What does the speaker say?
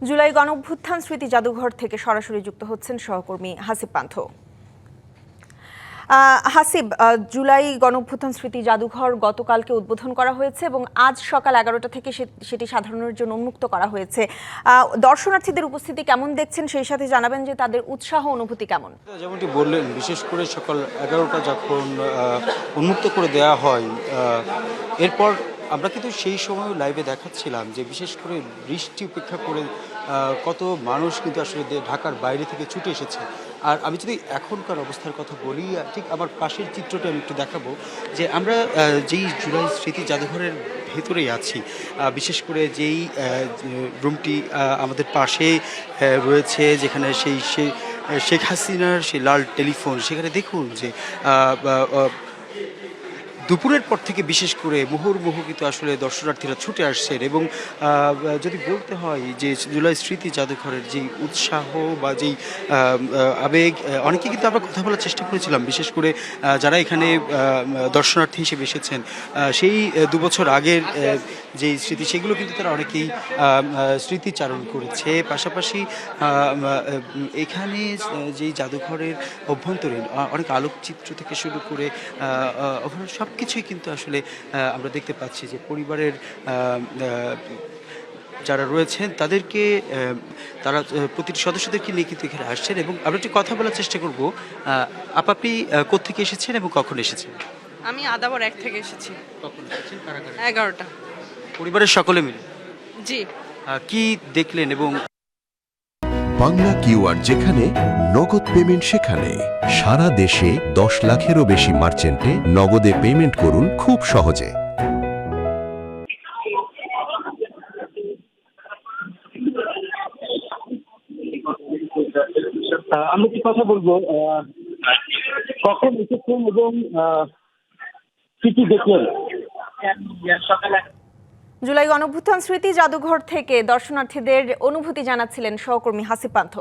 জুলাই গণঅভ্যুত্থান স্মৃতি জাদুঘর থেকে সরাসরি যুক্ত হচ্ছেন সহকর্মী হাসিব পান্থ। হাসিব, জুলাই গণঅভ্যুত্থান স্মৃতি জাদুঘর গতকালকে উদ্বোধন করা হয়েছে এবং আজ সকাল 11টা থেকে সেটি সাধারণের জন্য উন্মুক্ত করা হয়েছে। দর্শনার্থীদের উপস্থিতি কেমন দেখছেন, সেই সাথে জানাবেন যে তাদের উৎসাহ অনুভূতি কেমন? যেমনটি বললেন, বিশেষ করে সকাল 11টা যখন উন্মুক্ত করে দেওয়া হয়, এরপর আমরা কিন্তু সেই সময় লাইভে দেখাচ্ছিলাম যে বিশেষ করে বৃষ্টি উপেক্ষা করে কত মানুষ কিন্তু আসলে ঢাকার বাইরে থেকে ছুটে এসেছে। আর আমি যদি এখনকার অবস্থার কথা বলি, ঠিক আমার পাশের চিত্রটা আমি একটু দেখাবো যে আমরা যেই জুলাই স্মৃতি জাদুঘরের ভেতরেই আছি, বিশেষ করে যেই রুমটি আমাদের পাশে রয়েছে, যেখানে সেই শেখ হাসিনার সেই লাল টেলিফোন, সেখানে দেখুন যে দুপুরের পর থেকে বিশেষ করে মুহুর্মুহু কিন্তু আসলে দর্শনার্থীরা ছুটে আসছেন। এবং যদি বলতে হয় যে জুলাই স্মৃতি জাদুঘরের যেই উৎসাহ বা যেই আবেগ, অনেকে কিন্তু আমরা কথা বলার চেষ্টা করেছিলাম, বিশেষ করে যারা এখানে দর্শনার্থী হিসেবে এসেছেন, সেই 2 বছর আগের যেই স্মৃতি, সেগুলো কিন্তু তারা অনেকেই স্মৃতিচারণ করেছে। পাশাপাশি এখানে যেই জাদুঘরের অভ্যন্তরীণ অনেক আলোকচিত্র থেকে শুরু করে সব কিছুই কিন্তু আসলে আমরা দেখতে পাচ্ছি যে পরিবারের যারা রয়েছেন তাদেরকে, তারা প্রতিটি সদস্যদেরকে নিয়ে কিন্তু এখানে আসছেন। এবং আমরা একটু কথা বলার চেষ্টা করব। আপনি কোত্থেকে এসেছেন এবং কখন এসেছেন? আমি আদাবর 1 থেকে এসেছি। কখন এসেছেন? কারা কারা? 11টা। পরিবারের সকলে মিলে? জি। কি দেখলেন? এবং বাংলা কিউআর যেখানে নগদ পেমেন্ট সেখানে সারা দেশে 10 লাখেরও বেশি মার্চেন্টে নগদে পেমেন্ট করুন খুব সহজে। আমি কি কথা বলবো, কখন এসেছেন এবং কি কি দেখলেন? জুলাই গণঅভ্যুত্থান স্মৃতি জাদুঘর থেকে দর্শনার্থীদের অনুভূতি জানাচ্ছিলেন সহকর্মী হাসিব পান্থ।